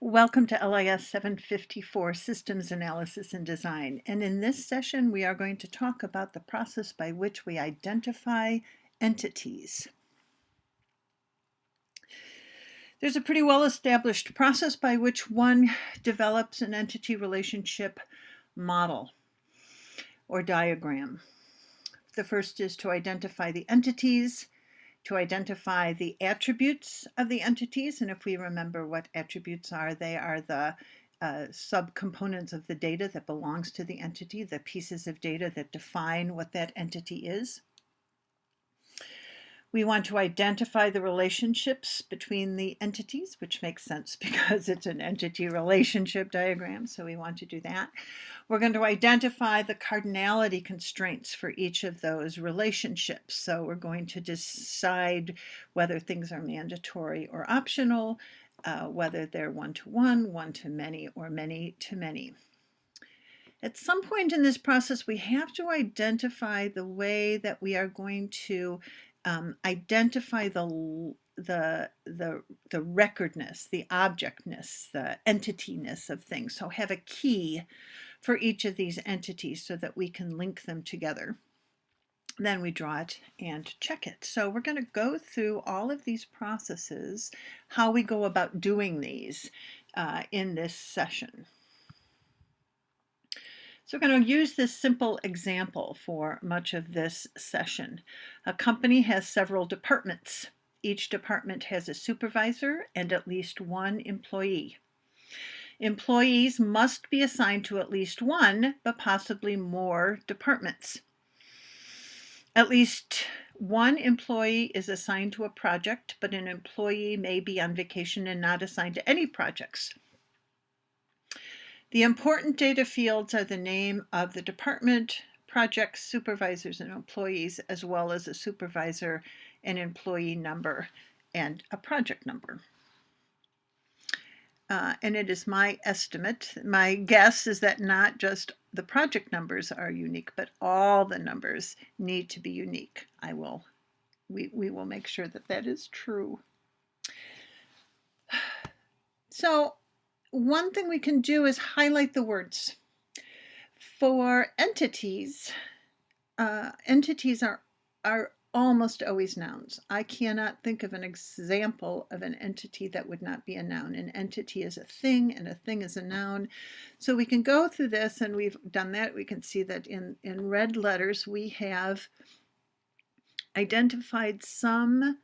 Welcome to LIS754 Systems Analysis and Design. And in this session, we are going to talk about the process by which we identify entities. There's a pretty well-established process by which one develops an entity relationship model or diagram. The first is to identify the entities, to identify the attributes of the entities. And if we remember what attributes are, they are the subcomponents of the data that belongs to the entity, the pieces of data that define what that entity is. We want to identify the relationships between the entities, which makes sense because it's an entity relationship diagram, so we want to do that. We're going to identify the cardinality constraints for each of those relationships. So we're going to decide whether things are mandatory or optional, whether they're one-to-one, one-to-many, or many-to-many. At some point in this process, we have to identify the way that we are going to identify the recordness, the objectness, the entityness of things. So have a key for each of these entities so that we can link them together. Then we draw it and check it. So we're going to go through all of these processes, how we go about doing these in this session. So we're going to use this simple example for much of this session. A company has several departments. Each department has a supervisor and at least one employee. Employees must be assigned to at least one, but possibly more departments. At least one employee is assigned to a project, but an employee may be on vacation and not assigned to any projects. The important data fields are the name of the department, projects, supervisors, and employees, as well as a supervisor, an employee number, and a project number. And it is my estimate, my guess is that not just the project numbers are unique, but all the numbers need to be unique. We will make sure that that is true. So one thing we can do is highlight the words. For entities, entities are almost always nouns. I cannot think of an example of an entity that would not be a noun. An entity is a thing, and a thing is a noun. So we can go through this, and we've done that. We can see that in red letters, we have identified some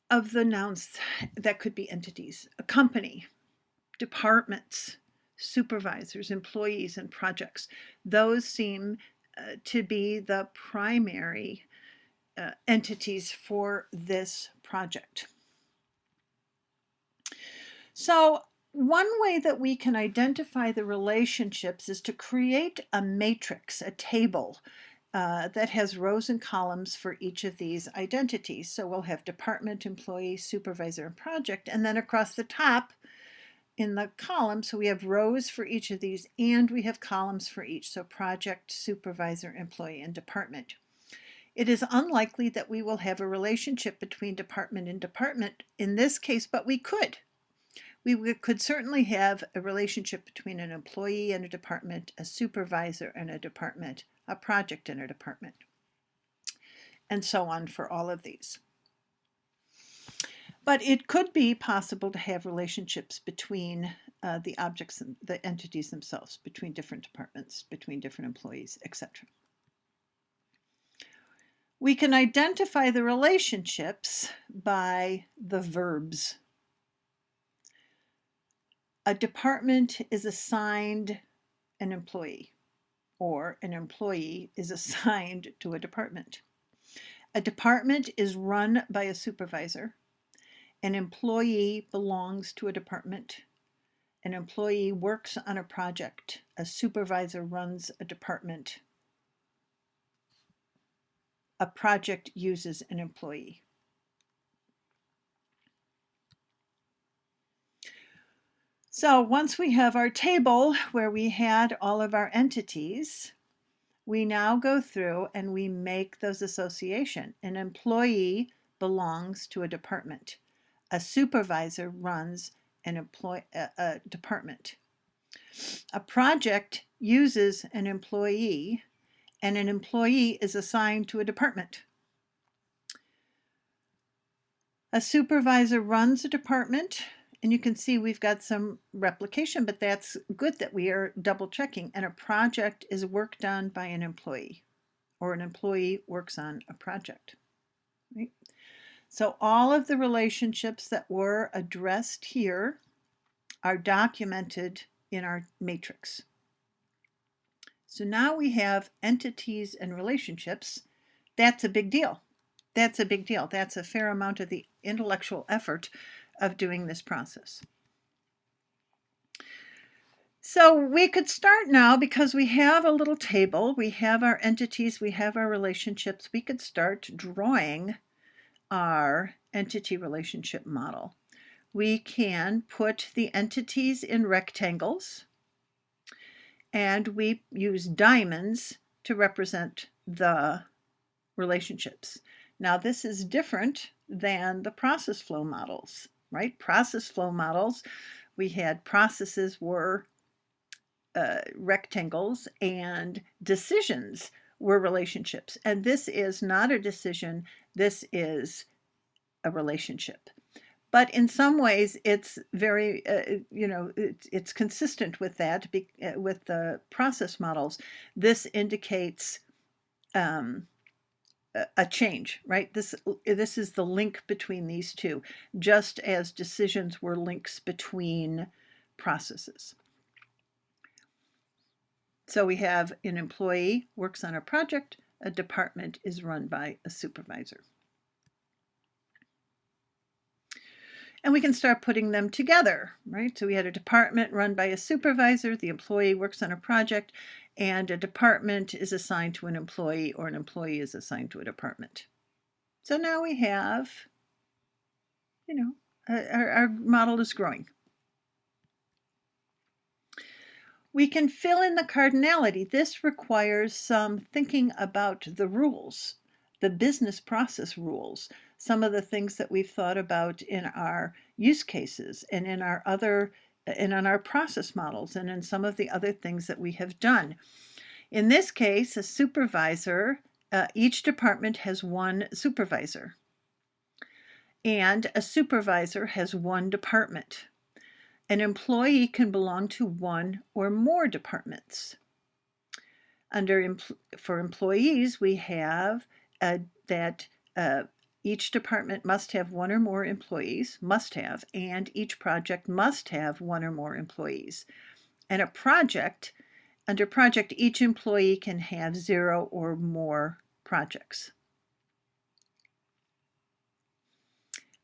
of the nouns that could be entities. A company, departments, supervisors, employees, and projects. Those seem to be the primary entities for this project. So one way that we can identify the relationships is to create a matrix, a table that has rows and columns for each of these identities. So we'll have department, employee, supervisor, and project, and then across the top in the column, so we have rows for each of these and we have columns for each, so project, supervisor, employee, and department. It is unlikely that we will have a relationship between department and department in this case, but we could. We could certainly have a relationship between an employee and a department, a supervisor and a department, a project and a department, and so on for all of these. But it could be possible to have relationships between the objects and the entities themselves, between different departments, between different employees, etc. We can identify the relationships by the verbs. A department is assigned an employee, or an employee is assigned to a department. A department is run by a supervisor. An employee belongs to a department. An employee works on a project. A supervisor runs a department. A project uses an employee. So once we have our table where we had all of our entities, we now go through and we make those associations. An employee belongs to a department. A supervisor runs a department. A project uses an employee, and an employee is assigned to a department. A supervisor runs a department, and you can see we've got some replication, but that's good that we are double checking. And a project is work done by an employee, or an employee works on a project. Right? So all of the relationships that were addressed here are documented in our matrix. So now we have entities and relationships. That's a big deal. That's a big deal. That's a fair amount of the intellectual effort of doing this process. So we could start now, because we have a little table, we have our entities, we have our relationships, we could start drawing our entity relationship model. We can put the entities in rectangles, and we use diamonds to represent the relationships. Now, this is different than the process flow models, right? Process flow models, we had processes were rectangles, and decisions were relationships. And this is not a decision, this is a relationship. But in some ways, it's very, it's consistent with that, with the process models. This indicates a change, right? This is the link between these two, just as decisions were links between processes. So we have an employee works on a project, a department is run by a supervisor. And we can start putting them together, right? So we had a department run by a supervisor, the employee works on a project, and a department is assigned to an employee, or an employee is assigned to a department. So now we have, our model is growing. We can fill in the cardinality. This requires some thinking about the rules, the business process rules, some of the things that we've thought about in our use cases and in our process models and in some of the other things that we have done. In this case, a supervisor, each department has one supervisor, and a supervisor has one department. An employee can belong to one or more departments. For employees, we have that each department must have one or more employees, and each project must have one or more employees. And under project, each employee can have 0 or more projects.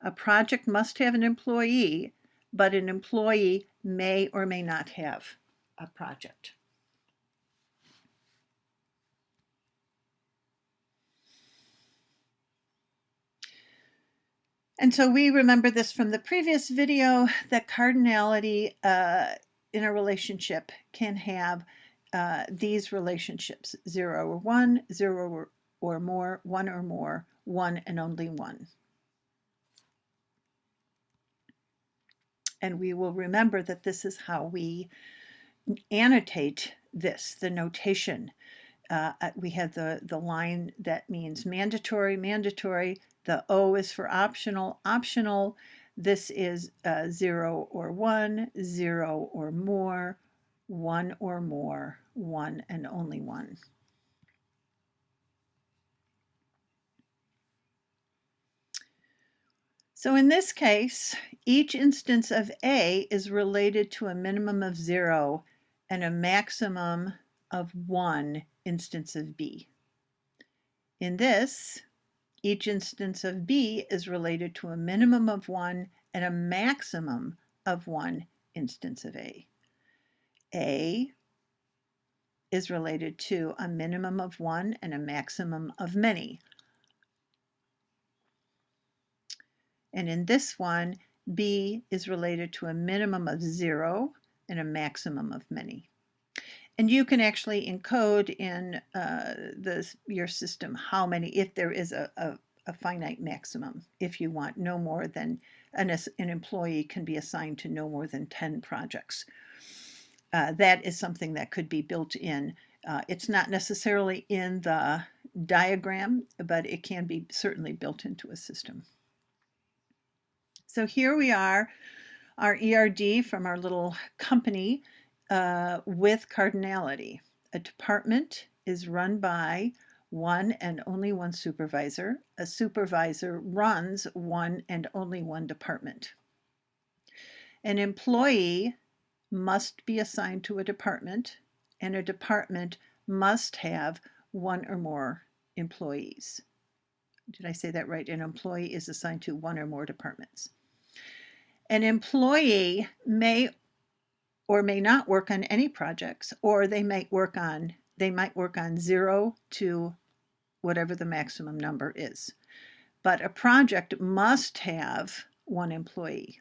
A project must have an employee, but an employee may or may not have a project. And so we remember this from the previous video, that cardinality in a relationship can have these relationships: 0 or 1, 0 or more, 1 or more, 1 and only 1. And we will remember that this is how we annotate this, the notation. We have the line that means mandatory, mandatory. The O is for optional, optional. This is 0 or 1, 0 or more, 1 or more, 1 and only 1. So in this case, each instance of A is related to a minimum of 0 and a maximum of 1 instance of B. In this, each instance of B is related to a minimum of 1 and a maximum of 1 instance of A. A is related to a minimum of 1 and a maximum of many. And in this one, B is related to a minimum of 0 and a maximum of many. And you can actually encode in your system how many, if there is a finite maximum, if you want no more than an employee can be assigned to no more than 10 projects. That is something that could be built in. It's not necessarily in the diagram, but it can be certainly built into a system. So here we are, our ERD from our little company with cardinality. A department is run by one and only one supervisor. A supervisor runs one and only one department. An employee must be assigned to a department, and a department must have one or more employees. Did I say that right? An employee is assigned to one or more departments. An employee may or may not work on any projects, or they might work on 0 to whatever the maximum number is. But a project must have one employee.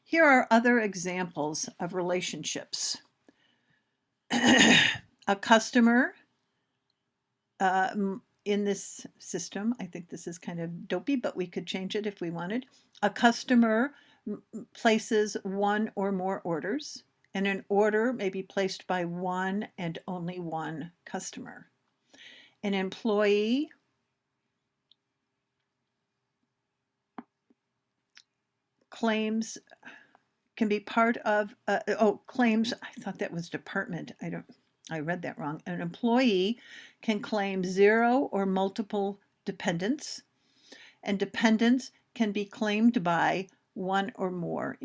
Here are other examples of relationships. A customer in this system, I think this is kind of dopey, but we could change it if we wanted. A customer places one or more orders, and an order may be placed by one and only one customer. An employee claims can be part of, claims, I thought that was department. I read that wrong. An employee can claim 0 or multiple dependents, and dependents can be claimed by one or more,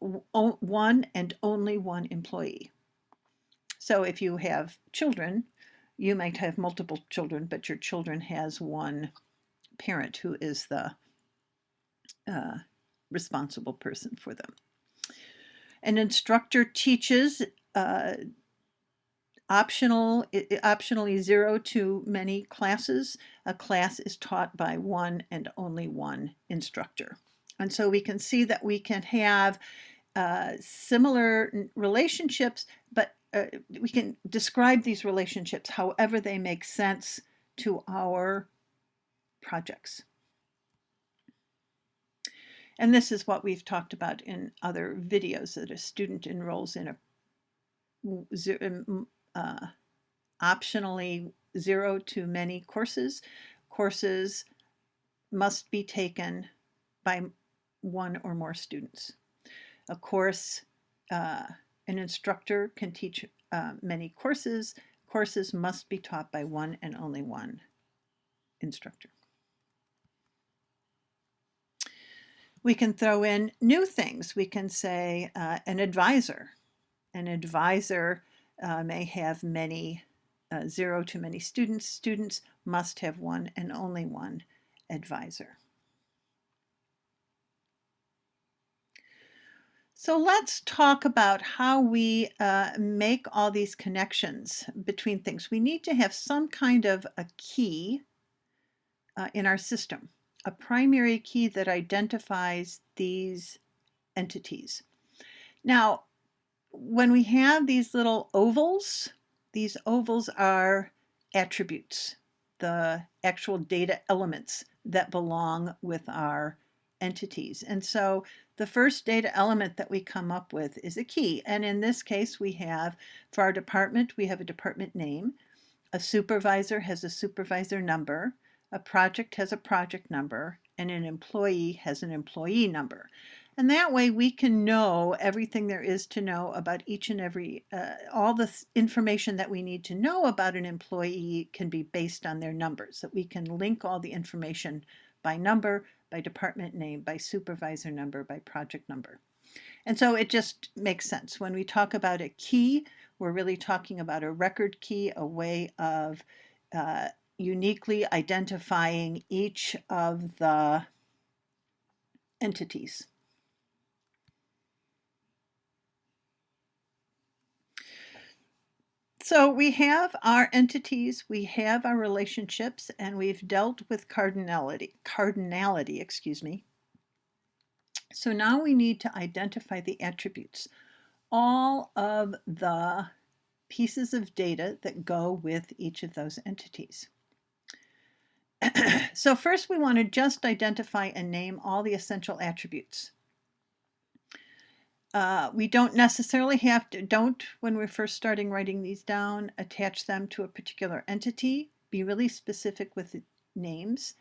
one and only one employee. So if you have children, you might have multiple children, but your children has one parent who is the responsible person for them. An instructor teaches optionally 0 to many classes. A class is taught by one and only one instructor. And so we can see that we can have similar relationships, but we can describe these relationships however they make sense to our projects. And this is what we've talked about in other videos, that a student enrolls in a optionally 0 to many courses. Courses must be taken by one or more students. A course, an instructor can teach many courses. Courses must be taught by one and only one instructor. We can throw in new things. We can say an advisor. An advisor may have 0 to many students. Students must have one and only one advisor. So let's talk about how we make all these connections between things. We need to have some kind of a key in our system, a primary key that identifies these entities. Now, when we have these little ovals, these ovals are attributes, the actual data elements that belong with our entities. And so the first data element that we come up with is a key. And in this case, we have, for our department, we have a department name. A supervisor has a supervisor number. A project has a project number. And an employee has an employee number. And that way we can know everything there is to know about each and every, all the information that we need to know about an employee can be based on their numbers, that we can link all the information by number, by department name, by supervisor number, by project number. And so it just makes sense. When we talk about a key, we're really talking about a record key, a way of uniquely identifying each of the entities. So we have our entities, we have our relationships, and we've dealt with cardinality, excuse me. So now we need to identify the attributes, all of the pieces of data that go with each of those entities. So first we want to just identify and name all the essential attributes. We don't necessarily have to, when we're first starting writing these down, attach them to a particular entity. Be really specific with the names.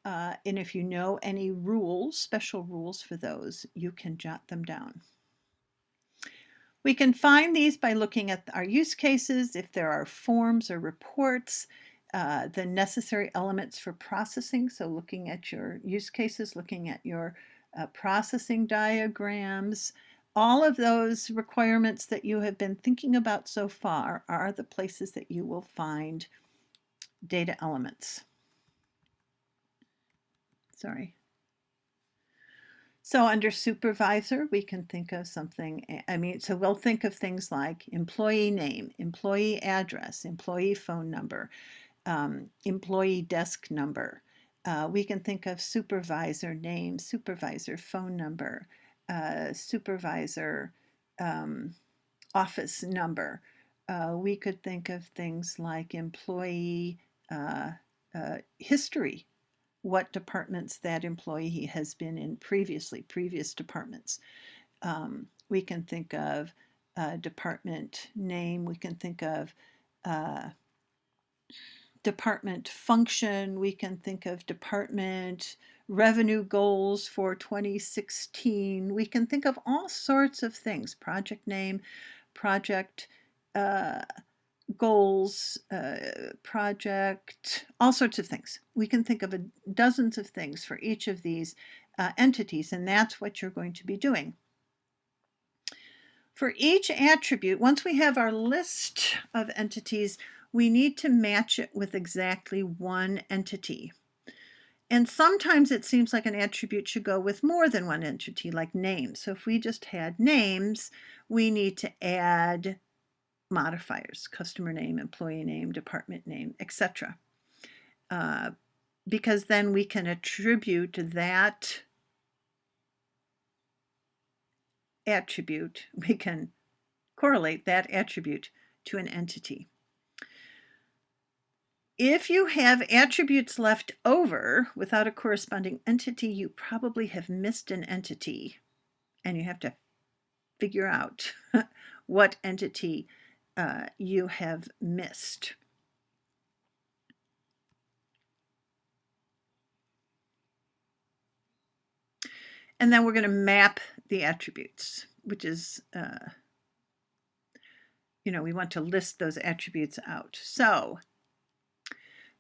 And if you know any rules, special rules for those, you can jot them down. We can find these by looking at our use cases, if there are forms or reports, the necessary elements for processing. So looking at your use cases, looking at your processing diagrams, all of those requirements that you have been thinking about so far are the places that you will find data elements. Sorry. So under supervisor, we can think of something, so we'll think of things like employee name, employee address, employee phone number, employee desk number. We can think of supervisor name, supervisor phone number, supervisor office number. We could think of things like employee history, what departments that employee has been in previously, previous departments. We can think of department name. We can think of department function. We can think of department revenue goals for 2016. We can think of all sorts of things, project name, project goals, project, all sorts of things. We can think of dozens of things for each of these entities, and that's what you're going to be doing. For each attribute, once we have our list of entities, we need to match it with exactly one entity. And sometimes it seems like an attribute should go with more than one entity, like names. So if we just had names, we need to add modifiers, customer name, employee name, department name, etc. Because then we can attribute that attribute, we can correlate that attribute to an entity. If you have attributes left over without a corresponding entity, you probably have missed an entity, and you have to figure out what entity you have missed. And then we're going to map the attributes, which is, we want to list those attributes out. So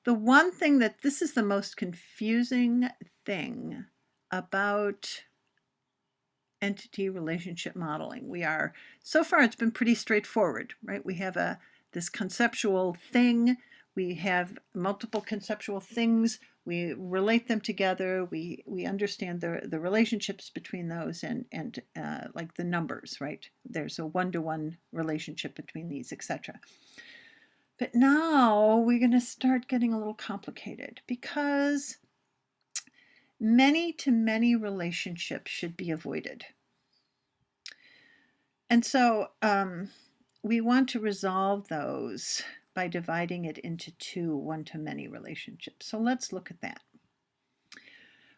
the one thing this is the most confusing thing about entity relationship modeling. So far it's been pretty straightforward, right? We have this conceptual thing. We have multiple conceptual things. We relate them together. We understand the relationships between those and like the numbers, right? There's a one-to-one relationship between these, etc. But now we're going to start getting a little complicated because many-to-many relationships should be avoided. And so we want to resolve those by dividing it into two one-to-many relationships. So let's look at that.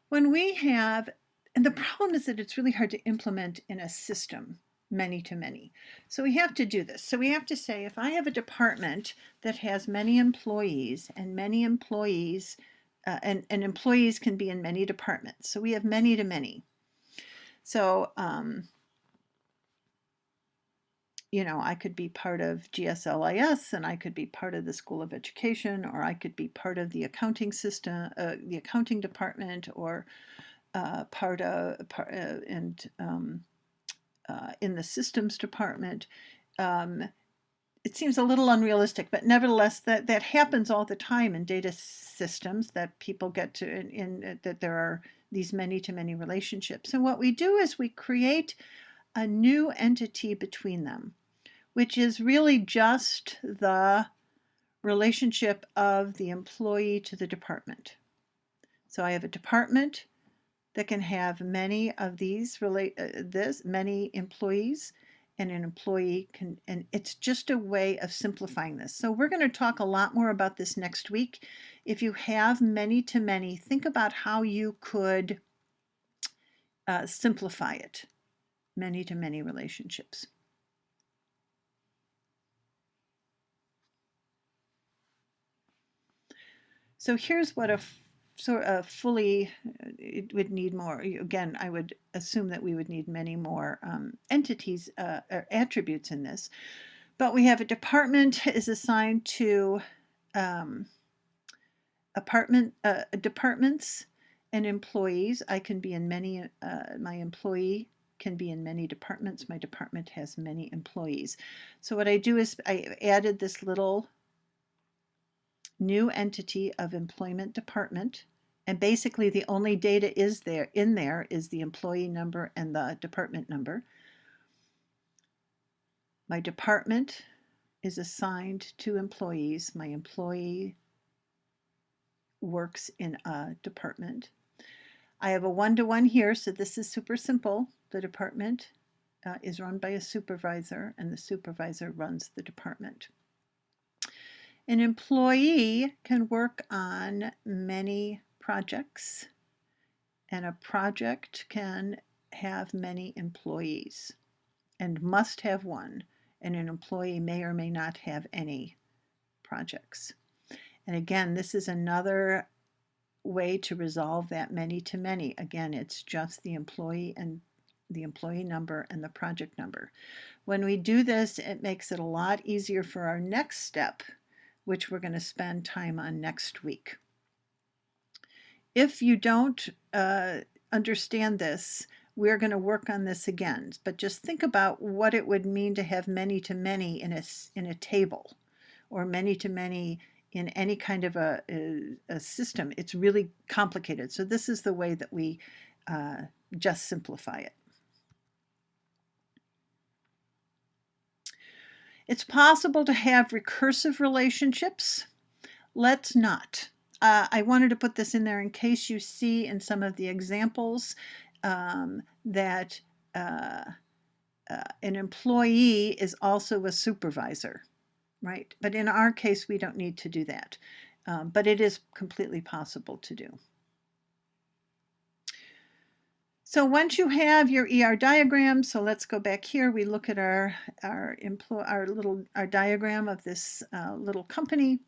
When we have, and the problem is that it's really hard to implement in a system, many-to-many. So we have to do this. So we have to say, if I have a department that has many employees, and many employees, and employees can be in many departments. So we have many-to-many. So, I could be part of GSLIS, and I could be part of the School of Education, or I could be part of the accounting system, the accounting department, or in the systems department. It seems a little unrealistic, but nevertheless, that happens all the time in data systems, that people get to, that there are these many-to-many relationships. And what we do is we create a new entity between them, which is really just the relationship of the employee to the department. So I have a department that can have many of these many employees, and an employee can, and it's just a way of simplifying this. So we're going to talk a lot more about this next week. If you have many-to-many, think about how you could simplify it, many-to-many relationships. So here's what a sort of fully, it would need more. Again, I would assume that we would need many more entities or attributes in this. But we have a department is assigned to departments and employees. I can be in many, my employee can be in many departments. My department has many employees. So what I do is I added this little new entity of employment department, and basically the only data is in there is the employee number and the department number. My department is assigned to employees. My employee works in a department. I have a one-to-one here, so this is super simple. The department is run by a supervisor, and the supervisor runs the department. An employee can work on many projects, and a project can have many employees and must have one, and an employee may or may not have any projects. And again, this is another way to resolve that many-to-many. Again, it's just the employee and the employee number and the project number. When we do this, it makes it a lot easier for our next step, which we're going to spend time on next week. If you don't understand this, we're going to work on this again, but just think about what it would mean to have many-to-many in a table, or many-to-many in any kind of a system. It's really complicated. So this is the way that we just simplify it. It's possible to have recursive relationships. Let's not. I wanted to put this in there in case you see in some of the examples that an employee is also a supervisor, right? But in our case, we don't need to do that. But it is completely possible to do. So once you have your ER diagram, so let's go back here. We look at our diagram of this little company.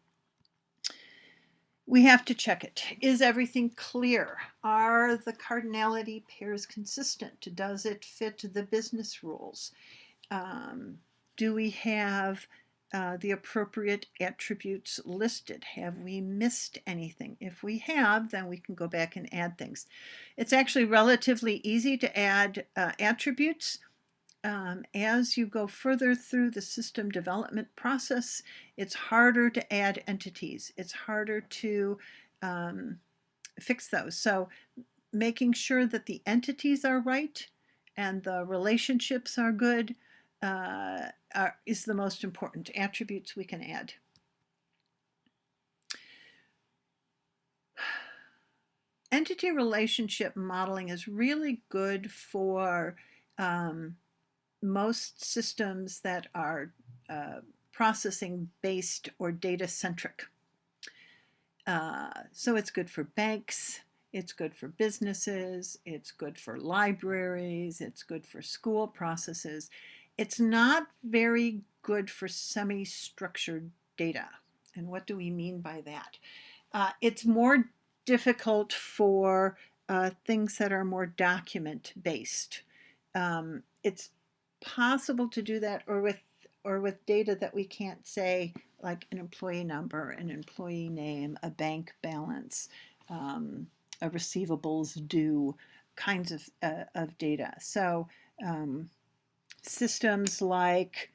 We have to check it. Is everything clear? Are the cardinality pairs consistent? Does it fit the business rules? Do we have the appropriate attributes listed? Have we missed anything? If we have, then we can go back and add things. It's actually relatively easy to add attributes. As you go further through the system development process, it's harder to add entities. It's harder to fix those. So making sure that the entities are right and the relationships are good is the most important. Attributes we can add. Entity relationship modeling is really good for most systems that are processing based or data centric. So it's good for banks, it's good for businesses, it's good for libraries, it's good for school processes. It's not very good for semi-structured data. And what do we mean by that? It's more difficult for things that are more document-based. It's possible to do that, or with data that we can't say, like an employee number, an employee name, a bank balance, a receivables due, kinds of data. So systems like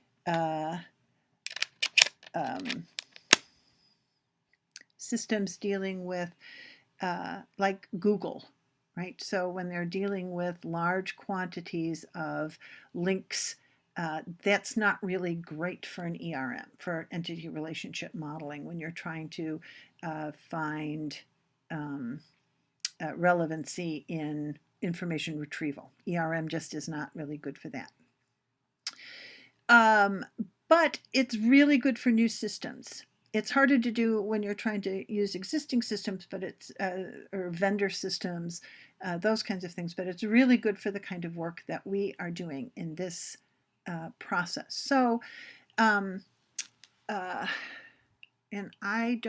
systems dealing with like Google, right? So when they're dealing with large quantities of links, that's not really great for an ERM, for entity relationship modeling, when you're trying to find relevancy in information retrieval. ERM just is not really good for that. But it's really good for new systems. It's harder to do when you're trying to use existing systems, but it's or vendor systems, those kinds of things. But it's really good for the kind of work that we are doing in this process. So, um, and I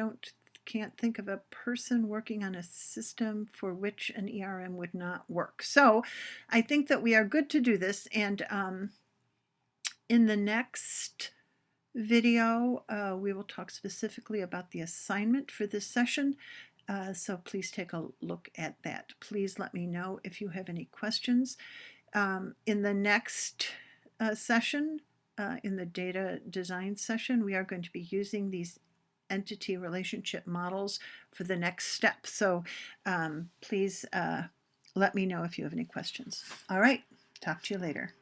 can't think of a person working on a system for which an ERM would not work. So, I think that we are good to do this. And in the next video, we will talk specifically about the assignment for this session. So please take a look at that. Please let me know if you have any questions. In the next session, in the data design session, we are going to be using these entity relationship models for the next step. So please let me know if you have any questions. All right, talk to you later.